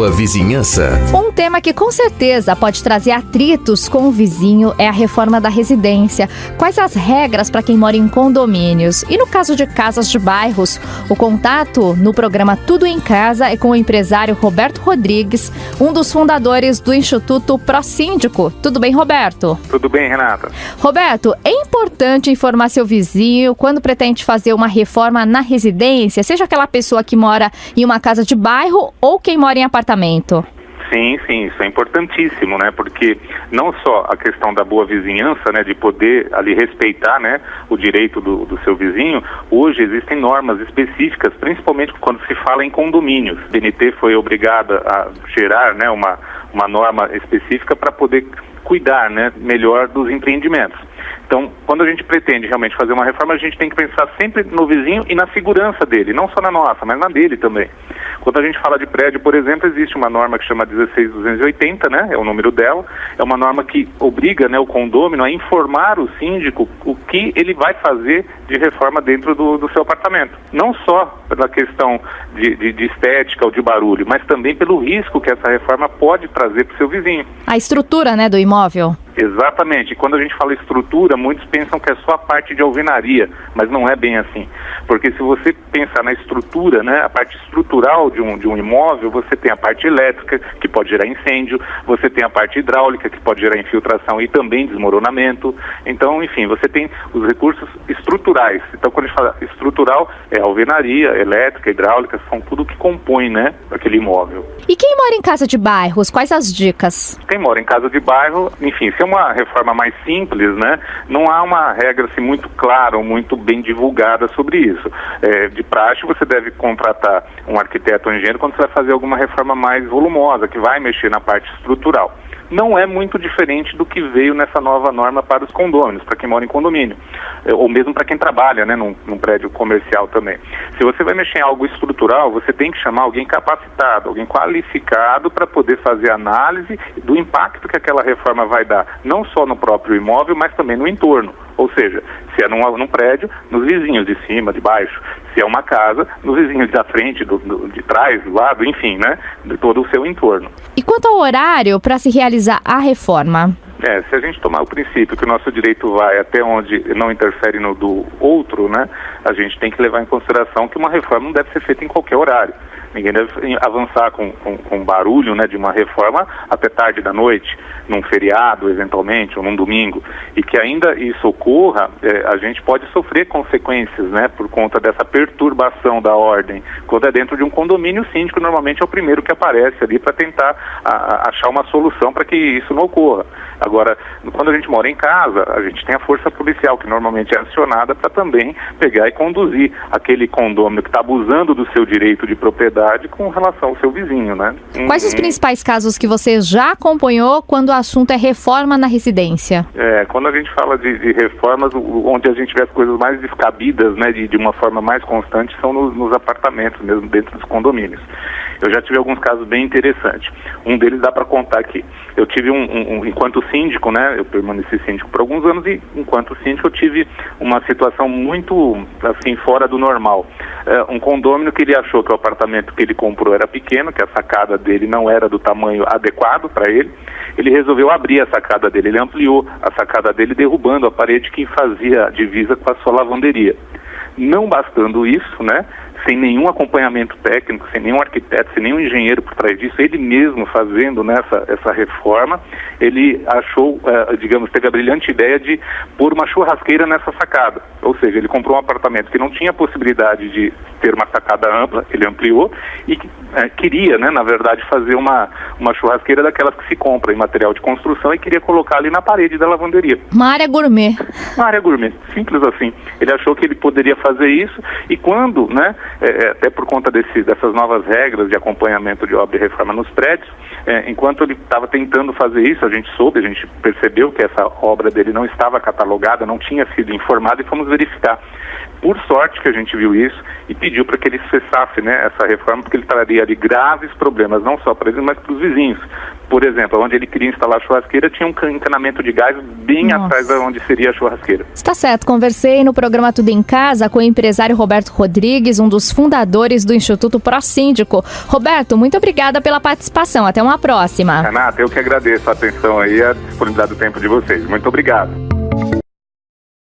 boa vizinhança. Um tema que com certeza pode trazer atritos com o vizinho é a reforma da residência. Quais as regras para quem mora em condomínios? E no caso de casas de bairros, o contato no programa Tudo em Casa é com o empresário Roberto Rodrigues, um dos fundadores do Instituto Prosíndico. Tudo bem, Roberto? Tudo bem, Renata. Roberto, é importante informar seu vizinho quando pretende fazer uma reforma na residência, seja aquela pessoa que mora em uma casa de bairro ou quem mora em apartamento? Sim, isso é importantíssimo, né? Porque não só a questão da boa vizinhança, né, de poder ali respeitar, né, o direito do seu vizinho, hoje existem normas específicas, principalmente quando se fala em condomínios. A BNT foi obrigada a gerar, né, uma norma específica para poder cuidar, né, melhor dos empreendimentos. Então, quando a gente pretende realmente fazer uma reforma, a gente tem que pensar sempre no vizinho e na segurança dele, não só na nossa, mas na dele também. Quando a gente fala de prédio, por exemplo, existe uma norma que chama 16280, né, é o número dela, é uma norma que obriga, né, o condômino a informar o síndico o que ele vai fazer de reforma dentro do seu apartamento. Não só pela questão de estética ou de barulho, mas também pelo risco que essa reforma pode trazer para o seu vizinho. A estrutura, né, do imóvel? Exatamente. E quando a gente fala estrutura, muitos pensam que é só a parte de alvenaria, mas não é bem assim. Porque se você pensar na estrutura, né, a parte estrutural de um imóvel, você tem a parte elétrica, que pode gerar incêndio, você tem a parte hidráulica, que pode gerar infiltração e também desmoronamento. Então, enfim, você tem os recursos estruturais. Então, quando a gente fala estrutural, é alvenaria, elétrica, hidráulica, são tudo que compõe, né, aquele imóvel. E quem mora em casa de bairros, quais as dicas? Quem mora em casa de bairro, enfim, se é uma reforma mais simples, né, não há uma regra assim, muito clara ou muito bem divulgada sobre isso. De praxe, você deve contratar um arquiteto ou engenheiro quando você vai fazer alguma reforma mais volumosa, que vai mexer na parte estrutural. Não é muito diferente do que veio nessa nova norma para os condôminos, para quem mora em condomínio, ou mesmo para quem trabalha, né, num prédio comercial também. Se você vai mexer em algo estrutural, você tem que chamar alguém capacitado, alguém qualificado para poder fazer análise do impacto que aquela reforma vai dar, não só no próprio imóvel, mas também no entorno. Ou seja, se é num prédio, nos vizinhos de cima, de baixo. Se é uma casa, nos vizinhos da frente, de trás, do lado, enfim, né? De todo o seu entorno. E quanto ao horário para se realizar a reforma? Se a gente tomar o princípio que o nosso direito vai até onde não interfere no do outro, né? A gente tem que levar em consideração que uma reforma não deve ser feita em qualquer horário. Ninguém deve avançar com barulho, né, de uma reforma até tarde da noite, num feriado, eventualmente, ou num domingo. E que ainda isso ocorra, a gente pode sofrer consequências, né, por conta dessa perturbação da ordem. Quando é dentro de um condomínio, o síndico normalmente é o primeiro que aparece ali para tentar achar uma solução para que isso não ocorra. Agora, quando a gente mora em casa, a gente tem a força policial, que normalmente é acionada para também pegar e conduzir aquele condômino que está abusando do seu direito de propriedade com relação ao seu vizinho, né? Quais os principais casos que você já acompanhou quando o assunto é reforma na residência? Quando a gente fala de reformas, onde a gente vê as coisas mais descabidas, né, de uma forma mais constante, são nos apartamentos mesmo, dentro dos condomínios. Eu já tive alguns casos bem interessantes. Um deles dá para contar aqui. Eu tive enquanto síndico, né, eu permaneci síndico por alguns anos e enquanto síndico eu tive uma situação muito, assim, fora do normal. Um condômino que ele achou que o apartamento que ele comprou era pequeno, que a sacada dele não era do tamanho adequado para ele. Ele resolveu abrir a sacada dele, ele ampliou a sacada dele, derrubando a parede que fazia divisa com a sua lavanderia. Não bastando isso, né, sem nenhum acompanhamento técnico, sem nenhum arquiteto, sem nenhum engenheiro por trás disso, ele mesmo fazendo essa reforma, ele achou, teve a brilhante ideia de pôr uma churrasqueira nessa sacada. Ou seja, ele comprou um apartamento que não tinha possibilidade de ter uma sacada ampla, ele ampliou e queria, né, na verdade, fazer uma churrasqueira daquelas que se compra em material de construção e queria colocar ali na parede da lavanderia. Uma área gourmet. Uma área gourmet, simples assim. Ele achou que ele poderia fazer isso e quando, né, até por conta dessas novas regras de acompanhamento de obra e reforma nos prédios, enquanto ele estava tentando fazer isso, a gente percebeu que essa obra dele não estava catalogada, não tinha sido informada e fomos verificar. Por sorte que a gente viu isso e pediu para que ele cessasse, né, essa reforma, porque ele traria ali graves problemas, não só para ele, mas para os vizinhos. Por exemplo, onde ele queria instalar a churrasqueira, tinha um encanamento de gás bem atrás de onde seria a churrasqueira. Está certo, conversei no programa Tudo em Casa com o empresário Roberto Rodrigues, um dos dos fundadores do Instituto Prosíndico. Roberto, muito obrigada pela participação. Até uma próxima. Renata, eu que agradeço a atenção aí e a disponibilidade do tempo de vocês. Muito obrigado.